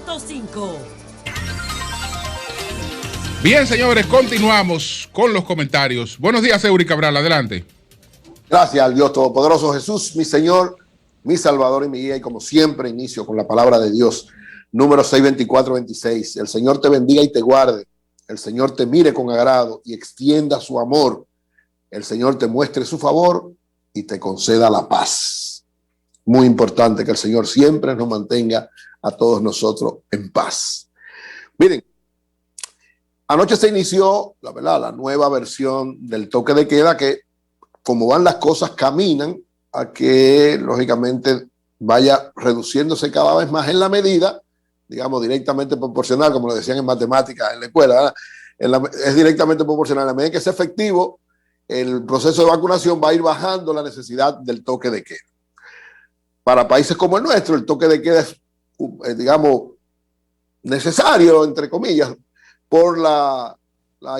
100.5. Bien, señores, continuamos con los comentarios. Buenos días, Eury Cabral, adelante. Gracias al Dios Todopoderoso Jesús, mi Señor, mi Salvador y mi guía. Y como siempre, inicio con la palabra de Dios, número 624-26. El Señor te bendiga y te guarde. El Señor te mire con agrado y extienda su amor. El Señor te muestre su favor y te conceda la paz. Muy importante que el Señor siempre nos mantenga a todos nosotros en paz. Miren, anoche se inició, la verdad, la nueva versión del toque de queda que, como van las cosas, caminan a que, lógicamente, vaya reduciéndose cada vez más en la medida, digamos, directamente proporcional, como lo decían en matemáticas en la escuela, es directamente proporcional. A la medida que sea efectivo, el proceso de vacunación va a ir bajando la necesidad del toque de queda. Para países como el nuestro, el toque de queda es, digamos, necesario, entre comillas, por la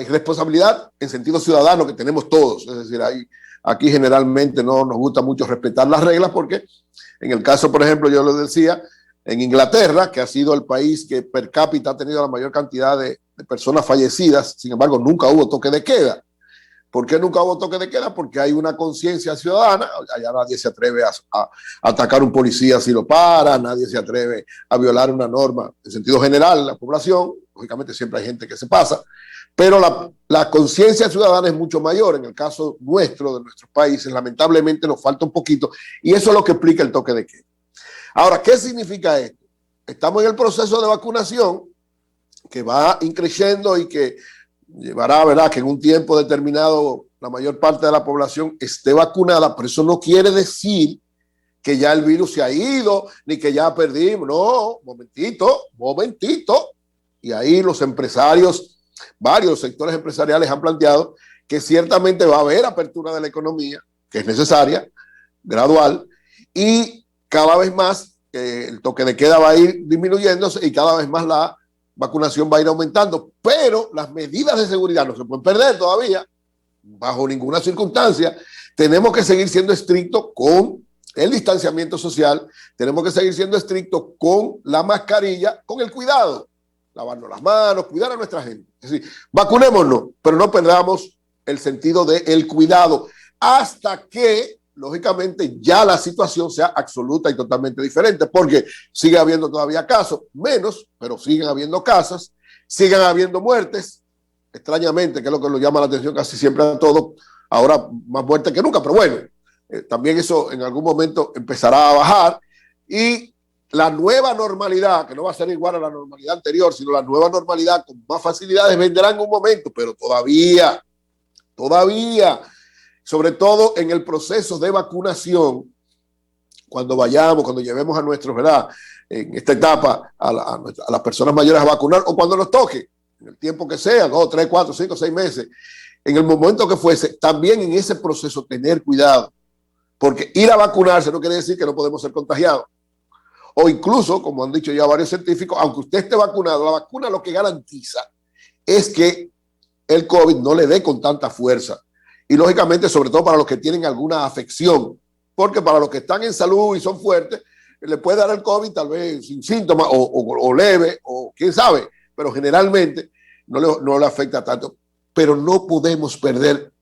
irresponsabilidad en sentido ciudadano que tenemos todos. Es decir, aquí generalmente no nos gusta mucho respetar las reglas porque, en el caso, por ejemplo, yo lo decía, en Inglaterra, que ha sido el país que per cápita ha tenido la mayor cantidad de personas fallecidas, sin embargo, nunca hubo toque de queda. ¿Por qué nunca hubo toque de queda? Porque hay una conciencia ciudadana. Allá nadie se atreve a atacar a un policía si lo para, nadie se atreve a violar una norma en sentido general, la población. Lógicamente siempre hay gente que se pasa, pero la conciencia ciudadana es mucho mayor. En el caso nuestro, de nuestros países, lamentablemente nos falta un poquito, y eso es lo que explica el toque de queda. Ahora, ¿qué significa esto? Estamos en el proceso de vacunación que va increciendo y que llevará, ¿verdad?, que en un tiempo determinado la mayor parte de la población esté vacunada, pero eso no quiere decir que ya el virus se ha ido, ni que ya perdimos. No, momentito. Y ahí los empresarios, varios sectores empresariales han planteado que ciertamente va a haber apertura de la economía, que es necesaria, gradual, y cada vez más el toque de queda va a ir disminuyéndose y cada vez más la vacunación va a ir aumentando, pero las medidas de seguridad no se pueden perder todavía, bajo ninguna circunstancia. Tenemos que seguir siendo estrictos con el distanciamiento social, tenemos que seguir siendo estrictos con la mascarilla, con el cuidado, lavarnos las manos, cuidar a nuestra gente. Es decir, vacunémonos, pero no perdamos el sentido del cuidado hasta que, lógicamente, ya la situación sea absoluta y totalmente diferente, porque sigue habiendo todavía casos, menos, pero siguen habiendo casos, siguen habiendo muertes, extrañamente, que es lo que nos llama la atención casi siempre a todos, ahora más muertes que nunca, pero bueno, también eso en algún momento empezará a bajar, y la nueva normalidad, que no va a ser igual a la normalidad anterior, sino la nueva normalidad con más facilidades vendrá en un momento, pero todavía, sobre todo en el proceso de vacunación, cuando llevemos a nuestros, ¿verdad?, en esta etapa, a las personas mayores a vacunar, o cuando nos toque, en el tiempo que sea, 2, 3, 4, 5, 6 meses, en el momento que fuese, también en ese proceso tener cuidado, porque ir a vacunarse no quiere decir que no podemos ser contagiados. O incluso, como han dicho ya varios científicos, aunque usted esté vacunado, la vacuna lo que garantiza es que el COVID no le dé con tanta fuerza. Y lógicamente, sobre todo para los que tienen alguna afección, porque para los que están en salud y son fuertes, le puede dar el COVID tal vez sin síntomas o leve, o quién sabe, pero generalmente no le afecta tanto. Pero no podemos perder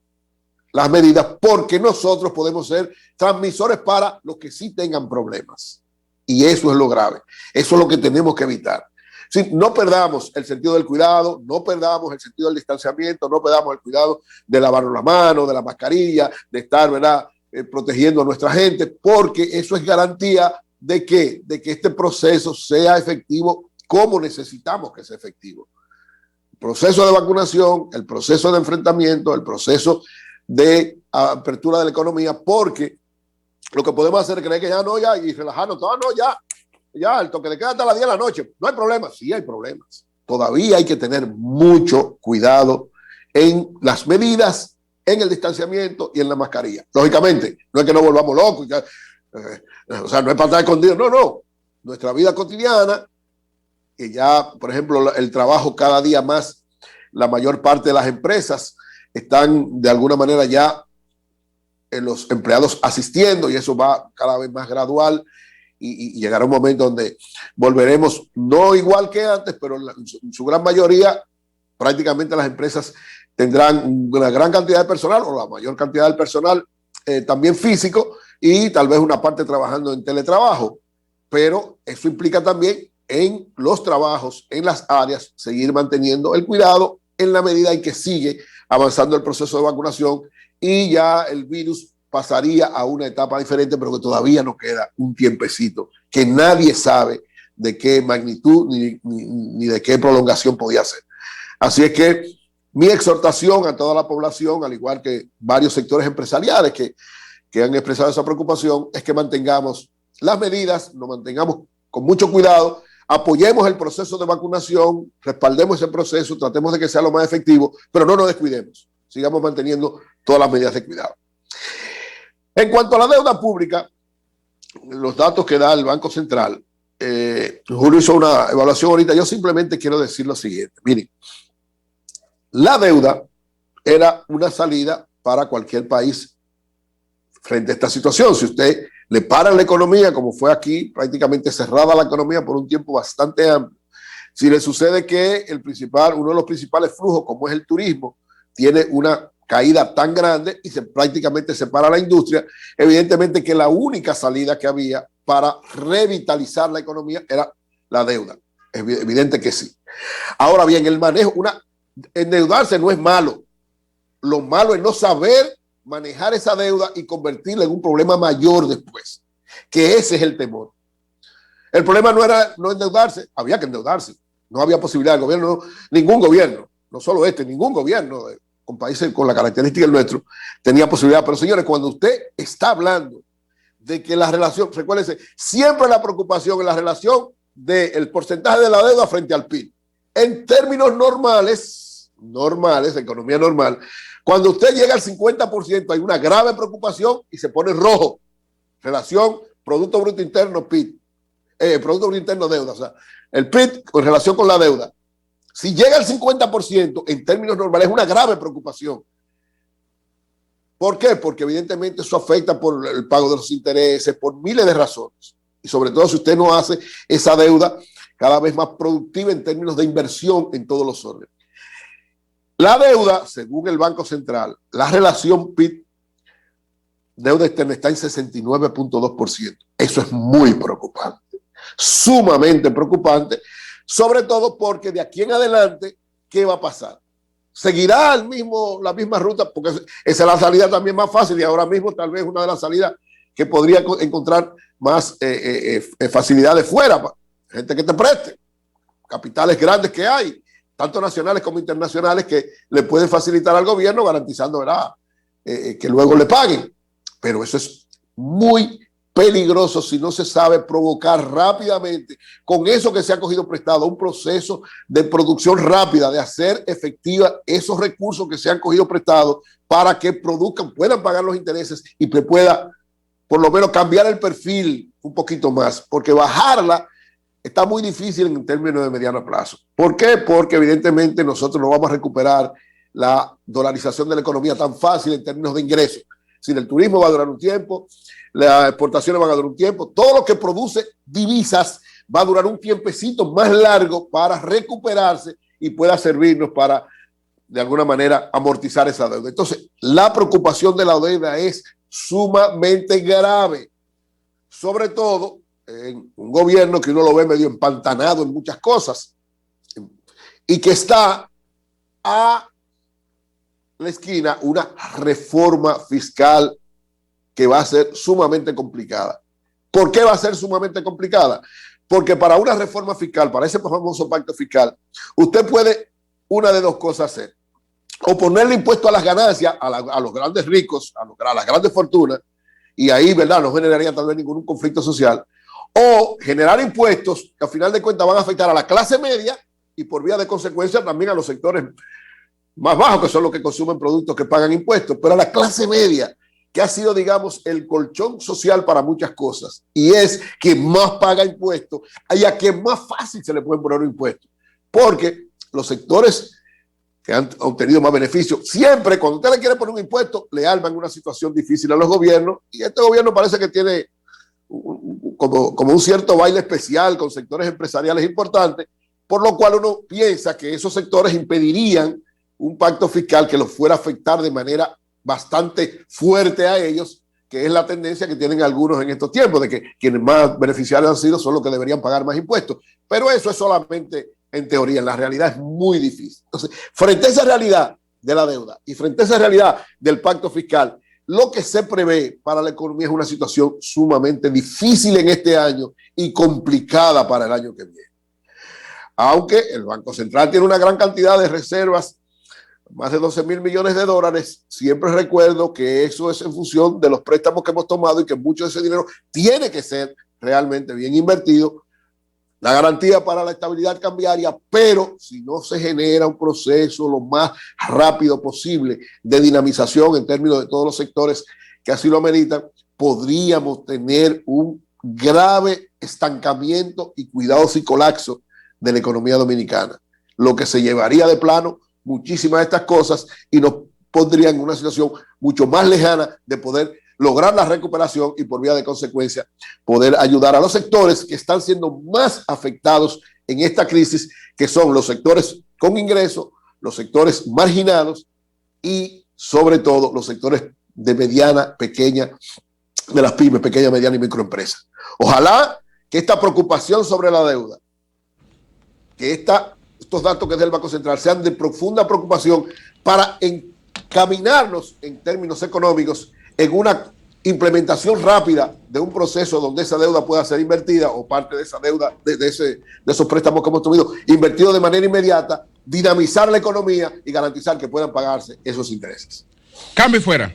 las medidas porque nosotros podemos ser transmisores para los que sí tengan problemas. Y eso es lo grave. Eso es lo que tenemos que evitar. Sí, no perdamos el sentido del cuidado, no perdamos el sentido del distanciamiento, no perdamos el cuidado de lavarnos la mano, de la mascarilla, de estar, ¿verdad?, protegiendo a nuestra gente, porque eso es garantía de que este proceso sea efectivo como necesitamos que sea efectivo. El proceso de vacunación, el proceso de enfrentamiento, el proceso de apertura de la economía, porque lo que podemos hacer es creer que ya y relajarnos, ya, el toque de queda hasta las 10 de la noche. No hay problema. Sí hay problemas. Todavía hay que tener mucho cuidado en las medidas, en el distanciamiento y en la mascarilla. Lógicamente, no es que nos volvamos locos. O sea, no es para estar escondidos. No. Nuestra vida cotidiana, que ya, por ejemplo, el trabajo cada día más, la mayor parte de las empresas están de alguna manera ya en los empleados asistiendo y eso va cada vez más gradual. y llegará un momento donde volveremos, no igual que antes, pero en su gran mayoría, prácticamente las empresas tendrán una gran cantidad de personal o la mayor cantidad del personal también físico y tal vez una parte trabajando en teletrabajo. Pero eso implica también en los trabajos, en las áreas, seguir manteniendo el cuidado en la medida en que sigue avanzando el proceso de vacunación y ya el virus pasaría a una etapa diferente, pero que todavía nos queda un tiempecito, que nadie sabe de qué magnitud ni de qué prolongación podía ser. Así es que mi exhortación a toda la población, al igual que varios sectores empresariales que han expresado esa preocupación, es que mantengamos las medidas, nos mantengamos con mucho cuidado, apoyemos el proceso de vacunación, respaldemos ese proceso, tratemos de que sea lo más efectivo, pero no nos descuidemos, sigamos manteniendo todas las medidas de cuidado. En cuanto a la deuda pública, los datos que da el Banco Central, Julio hizo una evaluación ahorita, yo simplemente quiero decir lo siguiente, miren, la deuda era una salida para cualquier país frente a esta situación. Si usted le paran la economía, como fue aquí, prácticamente cerrada la economía por un tiempo bastante amplio, si le sucede que uno de los principales flujos, como es el turismo, tiene una caída tan grande y prácticamente se para la industria, evidentemente que la única salida que había para revitalizar la economía era la deuda. Es evidente que sí. Ahora bien, el manejo, endeudarse no es malo. Lo malo es no saber manejar esa deuda y convertirla en un problema mayor después, que ese es el temor. El problema no era no endeudarse, había que endeudarse, no había posibilidad del gobierno, ningún gobierno, no solo ningún gobierno con países con la característica del nuestro tenía posibilidad. Pero señores, cuando usted está hablando de que la relación, recuérdense, siempre la preocupación en la relación del porcentaje de la deuda frente al PIB, en términos normales, economía normal, cuando usted llega al 50% hay una grave preocupación y se pone rojo. Relación Producto Bruto Interno PIB, Producto Bruto Interno deuda, o sea, el PIB con relación con la deuda. Si llega al 50% en términos normales es una grave preocupación. ¿Por qué? Porque evidentemente eso afecta por el pago de los intereses, por miles de razones. Y sobre todo si usted no hace esa deuda cada vez más productiva en términos de inversión en todos los órdenes. La deuda, según el Banco Central, la relación PIB, deuda externa está en 69.2%. Eso es muy preocupante, sumamente preocupante, sobre todo porque de aquí en adelante, ¿qué va a pasar? ¿Seguirá la misma ruta? Porque esa es la salida también más fácil y ahora mismo tal vez una de las salidas que podría encontrar más facilidades fuera, gente que te preste, capitales grandes que hay, tanto nacionales como internacionales, que le pueden facilitar al gobierno garantizando, ¿verdad?, que luego le paguen. Pero eso es muy peligroso si no se sabe provocar rápidamente con eso que se ha cogido prestado, un proceso de producción rápida, de hacer efectiva esos recursos que se han cogido prestados para que produzcan, puedan pagar los intereses y que pueda por lo menos cambiar el perfil un poquito más, porque bajarla está muy difícil en términos de mediano plazo. ¿Por qué? Porque evidentemente nosotros no vamos a recuperar la dolarización de la economía tan fácil en términos de ingresos. Si el turismo va a durar un tiempo, las exportaciones van a durar un tiempo, todo lo que produce divisas va a durar un tiempecito más largo para recuperarse y pueda servirnos para, de alguna manera, amortizar esa deuda. Entonces, la preocupación de la deuda es sumamente grave, sobre todo en un gobierno que uno lo ve medio empantanado en muchas cosas y que está a la esquina una reforma fiscal que va a ser sumamente complicada. ¿Por qué va a ser sumamente complicada? Porque para una reforma fiscal, para ese famoso pacto fiscal, usted puede una de dos cosas hacer. O ponerle impuesto a las ganancias, a los grandes ricos, a las grandes fortunas, y ahí, ¿verdad?, no generaría tal vez ningún conflicto social. O generar impuestos que al final de cuentas van a afectar a la clase media y por vía de consecuencia también a los sectores más bajos, que son los que consumen productos que pagan impuestos, pero a la clase media, que ha sido, digamos, el colchón social para muchas cosas, y es quien más paga impuestos y a quien más fácil se le pueden poner un impuesto, porque los sectores que han obtenido más beneficios, siempre cuando usted le quiere poner un impuesto, le arman una situación difícil a los gobiernos, y este gobierno parece que tiene como un cierto baile especial con sectores empresariales importantes, por lo cual uno piensa que esos sectores impedirían un pacto fiscal que los fuera a afectar de manera bastante fuerte a ellos, que es la tendencia que tienen algunos en estos tiempos, de que quienes más beneficiarios han sido son los que deberían pagar más impuestos. Pero eso es solamente en teoría, en la realidad es muy difícil. Entonces, frente a esa realidad de la deuda y frente a esa realidad del pacto fiscal, lo que se prevé para la economía es una situación sumamente difícil en este año y complicada para el año que viene. Aunque el Banco Central tiene una gran cantidad de reservas, más de 12,000 millones de dólares, siempre recuerdo que eso es en función de los préstamos que hemos tomado y que mucho de ese dinero tiene que ser realmente bien invertido. La garantía para la estabilidad cambiaria, pero si no se genera un proceso lo más rápido posible de dinamización en términos de todos los sectores que así lo ameritan, podríamos tener un grave estancamiento y cuidados y colapso de la economía dominicana, lo que se llevaría de plano muchísimas de estas cosas y nos pondría en una situación mucho más lejana de poder lograr la recuperación y por vía de consecuencia poder ayudar a los sectores que están siendo más afectados en esta crisis, que son los sectores con ingresos, los sectores marginados y sobre todo los sectores de mediana, pequeña, de las pymes, pequeña, mediana y microempresas. Ojalá que esta preocupación sobre la deuda, que estos datos que es del Banco Central sean de profunda preocupación para encaminarnos en términos económicos en una implementación rápida de un proceso donde esa deuda pueda ser invertida o parte de esa deuda, de esos préstamos que hemos tenido, invertido de manera inmediata, dinamizar la economía y garantizar que puedan pagarse esos intereses. Cambio fuera.